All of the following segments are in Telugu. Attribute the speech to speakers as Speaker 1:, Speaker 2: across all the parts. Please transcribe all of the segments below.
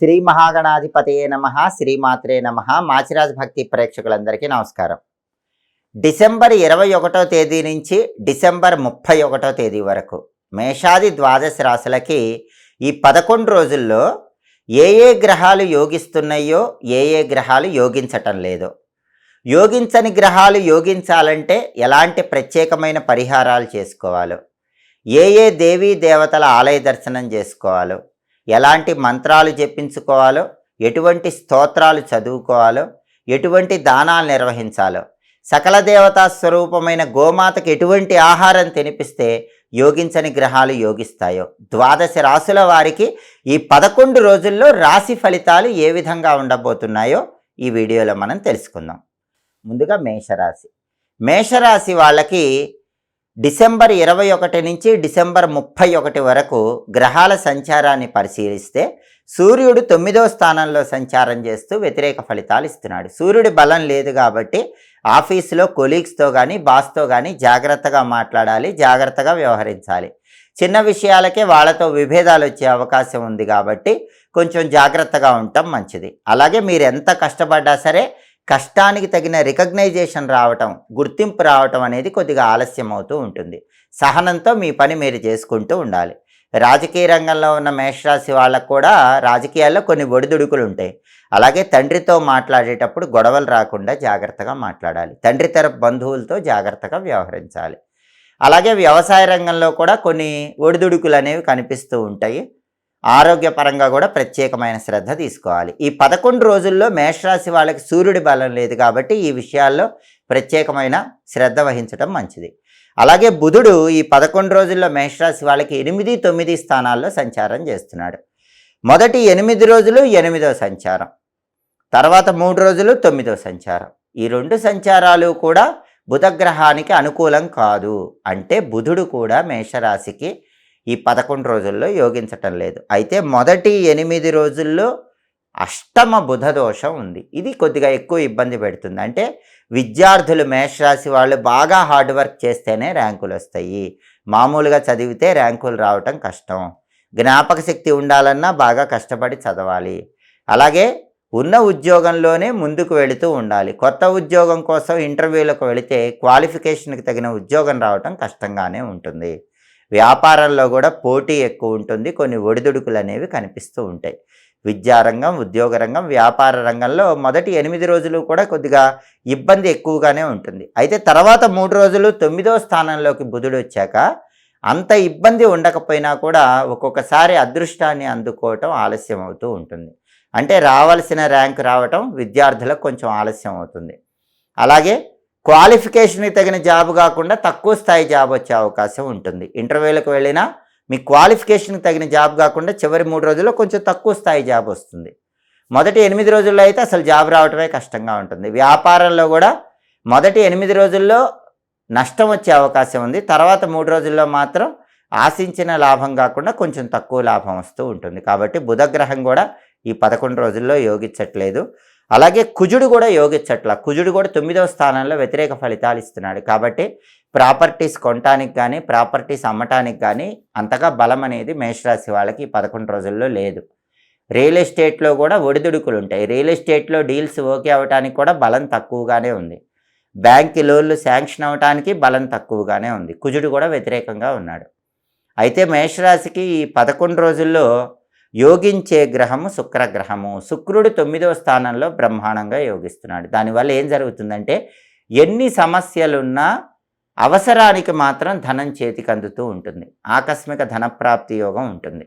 Speaker 1: శ్రీ మహాగణాధిపతయే నమ, శ్రీమాత్రే నమ. మాచిరాజ్ భక్తి ప్రేక్షకులందరికీ నమస్కారం. డిసెంబర్ 21వ తేదీ నుంచి డిసెంబర్ 31వ తేదీ వరకు మేషాది ద్వాదశ రాశులకి ఈ 11 రోజుల్లో ఏ గ్రహాలు యోగిస్తున్నాయో, ఏ గ్రహాలు యోగించటం లేదో, యోగించని గ్రహాలు యోగించాలంటే ఎలాంటి ప్రత్యేకమైన పరిహారాలు చేసుకోవాలో, ఏ దేవీ దేవతల ఆలయ దర్శనం చేసుకోవాలో, ఎలాంటి మంత్రాలు జపించుకోవాలో, ఎటువంటి స్తోత్రాలు చదువుకోవాలో, ఎటువంటి దానాలు నిర్వహించాలో, సకల దేవతా స్వరూపమైన గోమాతకు ఎటువంటి ఆహారం తినిపిస్తే యోగించని గ్రహాలు యోగిస్తాయో, ద్వాదశ రాశుల వారికి ఈ 11 రోజుల్లో రాశి ఫలితాలు ఏ విధంగా ఉండబోతున్నాయో ఈ వీడియోలో మనం తెలుసుకుందాం. ముందుగా మేషరాశి. మేషరాశి వాళ్ళకి డిసెంబర్ 21 నుంచి డిసెంబర్ 31 వరకు గ్రహాల సంచారాన్ని పరిశీలిస్తే సూర్యుడు 9వ స్థానంలో సంచారం చేస్తూ వ్యతిరేక ఫలితాలు ఇస్తున్నాడు. సూర్యుడి బలం లేదు కాబట్టి ఆఫీసులో కొలీగ్స్తో కానీ బాస్తో కానీ జాగ్రత్తగా మాట్లాడాలి, జాగ్రత్తగా వ్యవహరించాలి. చిన్న విషయాలకే వాళ్ళతో విభేదాలు వచ్చే అవకాశం ఉంది కాబట్టి కొంచెం జాగ్రత్తగా ఉండటం మంచిది. అలాగే మీరు ఎంత కష్టపడ్డా సరే కష్టానికి తగిన రికగ్నైజేషన్ రావటం, గుర్తింపు రావటం అనేది కొద్దిగా ఆలస్యం అవుతూ ఉంటుంది. సహనంతో మీ పని మీరు చేసుకుంటూ ఉండాలి. రాజకీయ రంగంలో ఉన్న మేషరాశి వాళ్ళకు కూడా రాజకీయాల్లో కొన్ని ఒడిదుడుకులు ఉంటాయి. అలాగే తండ్రితో మాట్లాడేటప్పుడు గొడవలు రాకుండా జాగ్రత్తగా మాట్లాడాలి. తండ్రి తరపు బంధువులతో జాగ్రత్తగా వ్యవహరించాలి. అలాగే వ్యవసాయ రంగంలో కూడా కొన్ని ఒడిదుడుకులు అనేవి కనిపిస్తూ ఉంటాయి. ఆరోగ్యపరంగా కూడా ప్రత్యేకమైన శ్రద్ధ తీసుకోవాలి. ఈ 11 రోజుల్లో మేషరాశి వాళ్ళకి సూర్యుడి బలం లేదు కాబట్టి ఈ విషయాల్లో ప్రత్యేకమైన శ్రద్ధ వహించడం మంచిది. అలాగే బుధుడు ఈ 11 రోజుల్లో మేషరాశి వాళ్ళకి 8, 9 స్థానాల్లో సంచారం చేస్తున్నాడు. మొదటి 8 రోజులు 8వ సంచారం, తర్వాత 3 రోజులు 9వ సంచారం. ఈ 2 సంచారాలు కూడా బుధగ్రహానికి అనుకూలం కాదు. అంటే బుధుడు కూడా మేషరాశికి ఈ 11 రోజుల్లో యోగించటం లేదు. అయితే మొదటి 8 రోజుల్లో అష్టమ బుధ దోషం ఉంది. ఇది కొద్దిగా ఎక్కువ ఇబ్బంది పెడుతుంది. అంటే విద్యార్థులు మేషరాశి వాళ్ళు బాగా హార్డ్ వర్క్ చేస్తేనే ర్యాంకులు వస్తాయి. మామూలుగా చదివితే ర్యాంకులు రావటం కష్టం. జ్ఞాపక శక్తి ఉండాలన్నా బాగా కష్టపడి చదవాలి. అలాగే ఉన్న ఉద్యోగంలోనే ముందుకు వెళుతూ ఉండాలి. కొత్త ఉద్యోగం కోసం ఇంటర్వ్యూలకు వెళితే క్వాలిఫికేషన్కి తగిన ఉద్యోగం రావటం కష్టంగానే ఉంటుంది. వ్యాపారంలో కూడా పోటీ ఎక్కువ ఉంటుంది. కొన్ని ఒడిదుడుకులు అనేవి కనిపిస్తూ ఉంటాయి. విద్యారంగం, ఉద్యోగ రంగం, వ్యాపార రంగంలో మొదటి 8 రోజులు కూడా కొద్దిగా ఇబ్బంది ఎక్కువగానే ఉంటుంది. అయితే తర్వాత 3 రోజులు 9వ స్థానంలోకి బుధుడు వచ్చాక అంత ఇబ్బంది ఉండకపోయినా కూడా ఒక్కొక్కసారి అదృష్టాన్ని అందుకోవటం ఆలస్యం అవుతూ ఉంటుంది. అంటే రావాల్సిన ర్యాంక్ రావటం విద్యార్థులకు కొంచెం ఆలస్యం అవుతుంది. అలాగే క్వాలిఫికేషన్కి తగిన జాబ్ కాకుండా తక్కువ స్థాయి జాబ్ వచ్చే అవకాశం ఉంటుంది. ఇంటర్వ్యూలకు వెళ్ళినా మీ క్వాలిఫికేషన్కి తగిన జాబ్ కాకుండా చివరి 3 రోజుల్లో కొంచెం తక్కువ స్థాయి జాబ్ వస్తుంది. మొదటి 8 రోజుల్లో అయితే అసలు జాబ్ రావటమే కష్టంగా ఉంటుంది. వ్యాపారంలో కూడా మొదటి 8 రోజుల్లో నష్టం వచ్చే అవకాశం ఉంది. తర్వాత 3 రోజుల్లో మాత్రం ఆశించిన లాభం కాకుండా కొంచెం తక్కువ లాభం వస్తూ ఉంటుంది. కాబట్టి బుధగ్రహం కూడా ఈ 11 రోజుల్లో యోగించట్లేదు. అలాగే కుజుడు కూడా యోగించట్ల. కుజుడు కూడా 9వ స్థానంలో వ్యతిరేక ఫలితాలు ఇస్తున్నాడు. కాబట్టి ప్రాపర్టీస్ కొనటానికి కానీ ప్రాపర్టీస్ అమ్మటానికి కానీ అంతగా బలం అనేది మేషరాశి వాళ్ళకి 11 రోజుల్లో లేదు. రియల్ ఎస్టేట్లో కూడా ఒడిదుడుకులు ఉంటాయి. రియల్ ఎస్టేట్లో డీల్స్ ఓకే అవ్వటానికి కూడా బలం తక్కువగానే ఉంది. బ్యాంక్ లోన్లు శాంక్షన్ అవ్వటానికి బలం తక్కువగానే ఉంది. కుజుడు కూడా వ్యతిరేకంగా ఉన్నాడు. అయితే మేషరాశికి ఈ 11 రోజుల్లో యోగించే గ్రహము శుక్రగ్రహము. శుక్రుడు 9వ స్థానంలో బ్రహ్మాండంగా యోగిస్తున్నాడు. దానివల్ల ఏం జరుగుతుందంటే ఎన్ని సమస్యలున్నా అవసరానికి మాత్రం ధనం చేతికి అందుతూ ఉంటుంది. ఆకస్మిక ధనప్రాప్తి యోగం ఉంటుంది.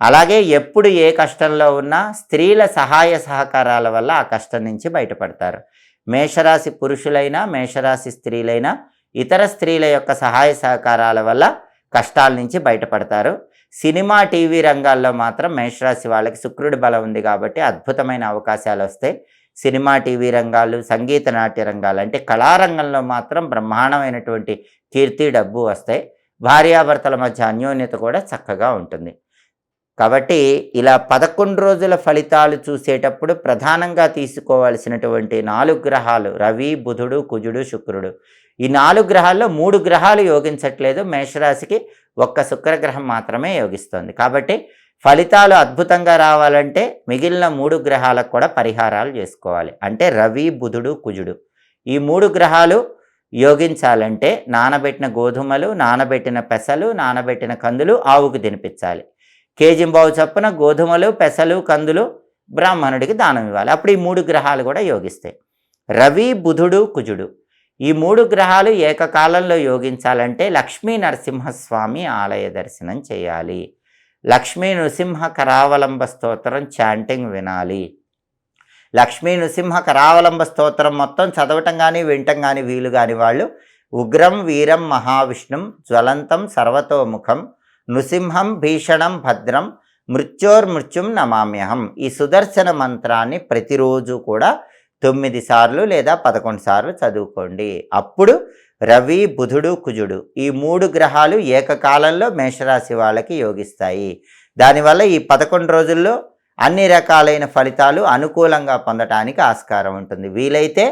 Speaker 1: అలాగే ఎప్పుడు ఏ కష్టంలో ఉన్నా స్త్రీల సహాయ సహకారాల వల్ల ఆ కష్టం నుంచి బయటపడతారు. మేషరాశి పురుషులైనా మేషరాశి స్త్రీలైనా ఇతర స్త్రీల యొక్క సహాయ సహకారాల వల్ల కష్టాల నుంచి బయటపడతారు. సినిమా, టీవీ రంగాల్లో మాత్రం మేషరాశి వాళ్ళకి శుక్రుడి బలం ఉంది కాబట్టి అద్భుతమైన అవకాశాలు వస్తాయి. సినిమా, టీవీ రంగాలు, సంగీత నాట్య రంగాలు అంటే కళారంగంలో మాత్రం బ్రహ్మాండమైనటువంటి కీర్తి, డబ్బు వస్తాయి. భార్యాభర్తల మధ్య అన్యోన్యత కూడా చక్కగా ఉంటుంది. కాబట్టి ఇలా 11 రోజుల ఫలితాలు చూసేటప్పుడు ప్రధానంగా తీసుకోవాల్సినటువంటి 4 గ్రహాలు రవి, బుధుడు, కుజుడు, శుక్రుడు. ఈ 4 గ్రహాల్లో 3 గ్రహాలు యోగించట్లేదు. మేషరాశికి ఒక్క శుక్రగ్రహం మాత్రమే యోగిస్తుంది. కాబట్టి ఫలితాలు అద్భుతంగా రావాలంటే మిగిలిన 3 గ్రహాలకు కూడా పరిహారాలు చేసుకోవాలి. అంటే రవి, బుధుడు, కుజుడు ఈ 3 గ్రహాలు యోగించాలంటే నానబెట్టిన గోధుమలు, నానబెట్టిన పెసలు, నానబెట్టిన కందులు ఆవుకు తినిపించాలి. కేజింబావు చొప్పున గోధుమలు, పెసలు, కందులు బ్రాహ్మణుడికి దానం ఇవ్వాలి. అప్పుడు ఈ 3 గ్రహాలు కూడా యోగిస్తాయి. రవి, బుధుడు, కుజుడు ఈ 3 గ్రహాలు ఏకకాలంలో యోగించాలంటే లక్ష్మీ నరసింహస్వామి ఆలయ దర్శనం చేయాలి. లక్ష్మీ నృసింహ కరావలంబ స్తోత్రం చాంటింగ్ వినాలి. లక్ష్మీ నృసింహ కరావలంబ స్తోత్రం మొత్తం చదవటం కానీ వినటం కానీ వీలు కాని వాళ్ళు ఉగ్రం వీరం మహావిష్ణుం జ్వలంతం సర్వతోముఖం నృసింహం భీషణం భద్రం మృత్యోర్మృత్యుం నమామ్యహం ఈ సుదర్శన మంత్రాన్ని ప్రతిరోజు కూడా 9 సార్లు లేదా 11 సార్లు చదువుకోండి. అప్పుడు రవి, బుధుడు, కుజుడు ఈ 3 గ్రహాలు ఏకకాలంలో మేషరాశి వాళ్ళకి యోగిస్తాయి. దానివల్ల ఈ 11 రోజుల్లో అన్ని రకాలైన ఫలితాలు అనుకూలంగా పొందటానికి ఆస్కారం ఉంటుంది. వీలైతే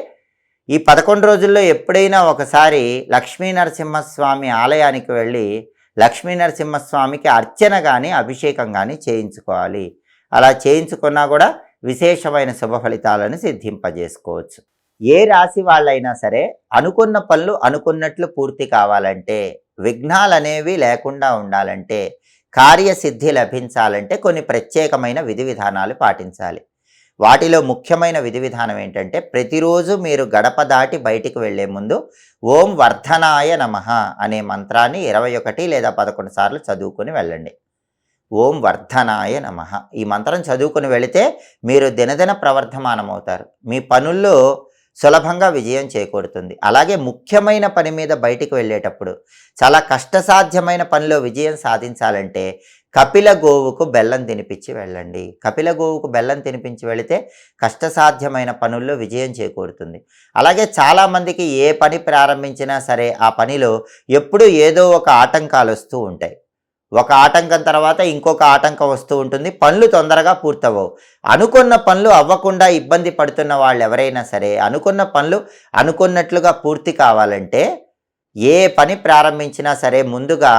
Speaker 1: ఈ 11 రోజుల్లో ఎప్పుడైనా ఒకసారి లక్ష్మీ నరసింహస్వామి ఆలయానికి వెళ్ళి లక్ష్మీ నరసింహస్వామికి అర్చన కానీ అభిషేకం కానీ చేయించుకోవాలి. అలా చేయించుకున్నా కూడా విశేషమైన శుభ ఫలితాలను సిద్ధింపజేసుకోవచ్చు. ఏ రాశి వాళ్ళైనా సరే అనుకున్న పనులు అనుకున్నట్లు పూర్తి కావాలంటే, విఘ్నాలు అనేవి లేకుండా ఉండాలంటే, కార్యసిద్ధి లభించాలంటే కొన్ని ప్రత్యేకమైన విధి విధానాలు పాటించాలి. వాటిలో ముఖ్యమైన విధి విధానం ఏంటంటే, ప్రతిరోజు మీరు గడప దాటి బయటికి వెళ్లే ముందు ఓం వర్ధనాయ నమః అనే మంత్రాన్ని 21 లేదా 11 సార్లు చదువుకొని వెళ్ళండి. ఓం వర్ధనాయ నమః ఈ మంత్రం చదువుకుని వెళితే మీరు దినదిన ప్రవర్ధమానమవుతారు. మీ పనుల్లో సులభంగా విజయం చేకూరుతుంది. అలాగే ముఖ్యమైన పని మీద బయటికి వెళ్ళేటప్పుడు చాలా కష్టసాధ్యమైన పనిలో విజయం సాధించాలంటే కపిల గోవుకు బెల్లం తినిపించి వెళ్ళండి. కపిల గోవుకు బెల్లం తినిపించి వెళితే కష్టసాధ్యమైన పనుల్లో విజయం చేకూరుతుంది. అలాగే చాలామందికి ఏ పని ప్రారంభించినా సరే ఆ పనిలో ఎప్పుడూ ఏదో ఒక ఆటంకాలు వస్తూ ఉంటాయి. ఒక ఆటంకం తర్వాత ఇంకొక ఆటంకం వస్తూ ఉంటుంది. పనులు తొందరగా పూర్తవవు. అనుకున్న పనులు అవ్వకుండా ఇబ్బంది పడుతున్న వాళ్ళు ఎవరైనా సరే అనుకున్న పనులు అనుకున్నట్లుగా పూర్తి కావాలంటే ఏ పని ప్రారంభించినా సరే ముందుగా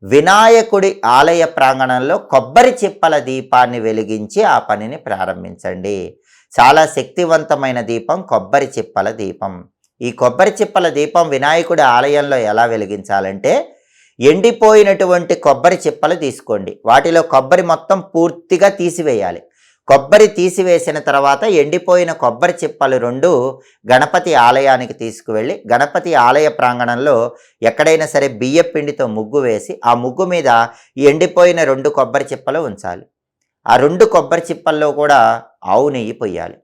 Speaker 1: వినాయకుడి ఆలయ ప్రాంగణంలో కొబ్బరి చిప్పల దీపాన్ని వెలిగించి ఆ పనిని ప్రారంభించండి. చాలా శక్తివంతమైన దీపం కొబ్బరి చిప్పల దీపం. ఈ కొబ్బరి చిప్పల దీపం వినాయకుడి ఆలయంలో ఎలా వెలిగించాలంటే, ఎండిపోయినటువంటి కొబ్బరి చిప్పలు తీసుకోండి. వాటిలో కొబ్బరి మొత్తం పూర్తిగా తీసివేయాలి. కొబ్బరి తీసివేసిన తర్వాత ఎండిపోయిన కొబ్బరి చిప్పలు 2 గణపతి ఆలయానికి తీసుకువెళ్ళి గణపతి ఆలయ ప్రాంగణంలో ఎక్కడైనా సరే బియ్య పిండితో ముగ్గు వేసి ఆ ముగ్గు మీద ఎండిపోయిన 2 కొబ్బరి చిప్పలు ఉంచాలి. ఆ 2 కొబ్బరి చిప్పల్లో కూడా ఆవు నెయ్యి పొయ్యాలి.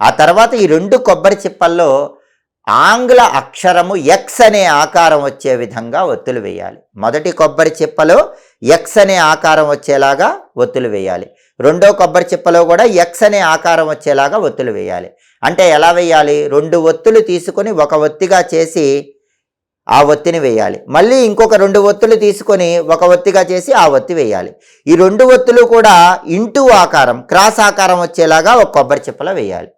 Speaker 1: ఆ తర్వాత ఈ 2 కొబ్బరి చిప్పల్లో ఆంగ్ల అక్షరము ఎక్స్ అనే ఆకారం వచ్చే విధంగా ఒత్తులు వేయాలి. మొదటి కొబ్బరి చిప్పలో ఎక్స్ అనే ఆకారం వచ్చేలాగా ఒత్తులు వేయాలి. రెండో కొబ్బరి చిప్పలో కూడా ఎక్స్ అనే ఆకారం వచ్చేలాగా ఒత్తులు వేయాలి. అంటే ఎలా వేయాలి? 2 ఒత్తులు తీసుకొని ఒక ఒత్తిగా చేసి ఆ ఒత్తిని వేయాలి. మళ్ళీ ఇంకొక 2 ఒత్తులు తీసుకొని ఒక ఒత్తిగా చేసి ఆ ఒత్తి వేయాలి. ఈ 2 ఒత్తులు కూడా ఇంటూ ఆకారం క్రాస్ ఆకారం వచ్చేలాగా ఒక కొబ్బరి చిప్పలో వేయాలి.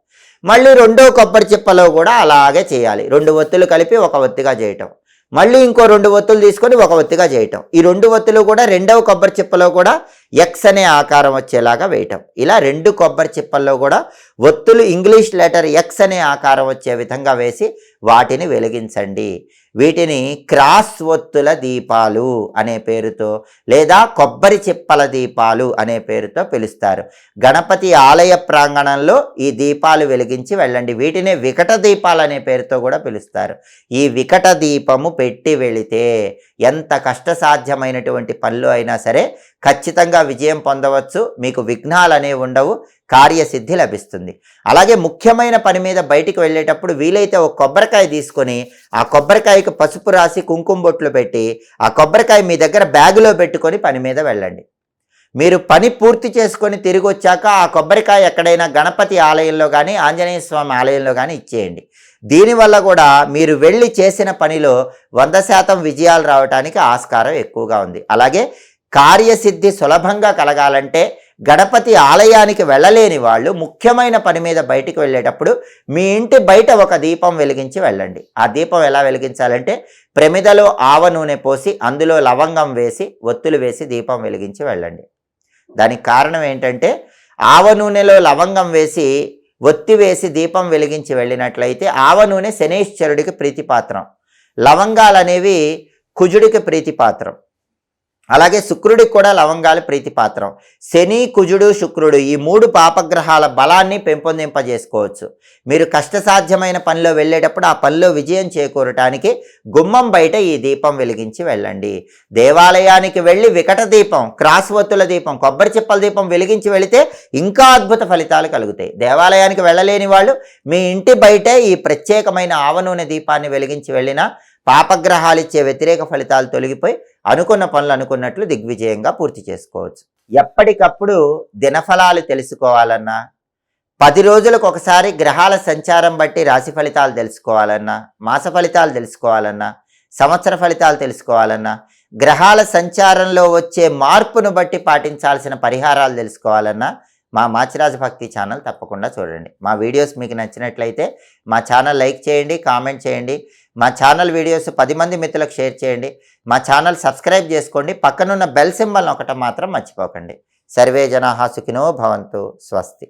Speaker 1: మళ్ళీ రెండో కొబ్బరి చిప్పలో కూడా అలాగే చేయాలి. 2 ఒత్తులు కలిపి ఒక ఒత్తిగా చేయటం, మళ్ళీ ఇంకో 2 ఒత్తులు తీసుకొని ఒక ఒత్తిగా చేయటం. ఈ 2 ఒత్తులు కూడా రెండవ కొబ్బరి చిప్పలో కూడా ఎక్స్ అనే ఆకారం వచ్చేలాగా వేయటం. ఇలా 2 కొబ్బరి చిప్పల్లో కూడా ఒత్తులు ఇంగ్లీష్ లెటర్ ఎక్స్ అనే ఆకారం వచ్చే విధంగా వేసి వాటిని వెలిగించండి. వీటిని క్రాస్ ఒత్తుల దీపాలు అనే పేరుతో లేదా కొబ్బరి చిప్పల దీపాలు అనే పేరుతో పిలుస్తారు. గణపతి ఆలయ ప్రాంగణంలో ఈ దీపాలు వెలిగించి వెళ్ళండి. వీటిని వికట దీపాలు అనే పేరుతో కూడా పిలుస్తారు. ఈ వికట దీపము పెట్టి వెళితే ఎంత కష్టసాధ్యమైనటువంటి పనులు అయినా సరే ఖచ్చితంగా విజయం పొందవచ్చు. మీకు విఘ్నాలు అనేవి ఉండవు, కార్యసిద్ధి లభిస్తుంది. అలాగే ముఖ్యమైన పని మీద బయటికి వెళ్ళేటప్పుడు వీలైతే ఒక కొబ్బరికాయ తీసుకొని ఆ కొబ్బరికాయకు పసుపు రాసి కుంకుమ బొట్లు పెట్టి ఆ కొబ్బరికాయ మీ దగ్గర బ్యాగులో పెట్టుకొని పని మీద వెళ్ళండి. మీరు పని పూర్తి చేసుకొని తిరిగి వచ్చాక ఆ కొబ్బరికాయ ఎక్కడైనా గణపతి ఆలయంలో కానీ ఆంజనేయ స్వామి ఆలయంలో కానీ ఇచ్చేయండి. దీనివల్ల కూడా మీరు వెళ్ళి చేసిన పనిలో 100% విజయాలు రావడానికి ఆస్కారం ఎక్కువగా ఉంది. అలాగే కార్యసిద్ధి సులభంగా కలగాలంటే గణపతి ఆలయానికి వెళ్ళలేని వాళ్ళు ముఖ్యమైన పని మీద బయటికి వెళ్ళేటప్పుడు మీ ఇంటి బయట ఒక దీపం వెలిగించి వెళ్ళండి. ఆ దీపం ఎలా వెలిగించాలంటే ప్రమిదలో ఆవ నూనె పోసి అందులో లవంగం వేసి ఒత్తులు వేసి దీపం వెలిగించి వెళ్ళండి. దానికి కారణం ఏంటంటే ఆవ నూనెలో లవంగం వేసి ఒత్తి వేసి దీపం వెలిగించి వెళ్ళినట్లయితే ఆవ నూనె శనైశ్చరుడికి ప్రీతిపాత్రం, లవంగాలు అనేవి కుజుడికి ప్రీతిపాత్రం, అలాగే శుక్రుడికి కూడా లవంగాలు ప్రీతిపాత్రం. శని, కుజుడు, శుక్రుడు ఈ 3 పాపగ్రహాల బలాన్ని పెంపొందింపజేసుకోవచ్చు. మీరు కష్టసాధ్యమైన పనిలో వెళ్ళేటప్పుడు ఆ పనిలో విజయం చేకూరటానికి గుమ్మం బయట ఈ దీపం వెలిగించి వెళ్ళండి. దేవాలయానికి వెళ్ళి వికట దీపం, క్రాస్ ఒత్తుల దీపం, కొబ్బరి చిప్పల దీపం వెలిగించి వెళితే ఇంకా అద్భుత ఫలితాలు కలుగుతాయి. దేవాలయానికి వెళ్ళలేని వాళ్ళు మీ ఇంటి బయటే ఈ ప్రత్యేకమైన ఆవ నూనె దీపాన్ని వెలిగించి వెళ్ళినా పాపగ్రహాలు ఇచ్చే వ్యతిరేక ఫలితాలు తొలగిపోయి అనుకున్న పనులు అనుకున్నట్లు దిగ్విజయంగా పూర్తి చేసుకోవచ్చు. ఎప్పటికప్పుడు దినఫలాలు తెలుసుకోవాలన్నా, 10 రోజులకు ఒకసారి గ్రహాల సంచారం బట్టి రాశి ఫలితాలు తెలుసుకోవాలన్నా, మాస ఫలితాలు తెలుసుకోవాలన్నా, సంవత్సర ఫలితాలు తెలుసుకోవాలన్నా, గ్రహాల సంచారంలో వచ్చే మార్పును బట్టి పాటించాల్సిన పరిహారాలు తెలుసుకోవాలన్నా మా మాచిరాజు భక్తి ఛానల్ తప్పకుండా చూడండి. మా వీడియోస్ మీకు నచ్చినట్లయితే మా ఛానల్ లైక్ చేయండి, కామెంట్ చేయండి. మా ఛానల్ వీడియోస్ 10 మంది మిత్రులకు షేర్ చేయండి. మా ఛానల్ సబ్స్క్రైబ్ చేసుకోండి. పక్కనున్న బెల్ సింబల్ నొక్కటం మాత్రం మర్చిపోకండి. సర్వే జనాః సుఖినో భవంతు. స్వస్తి.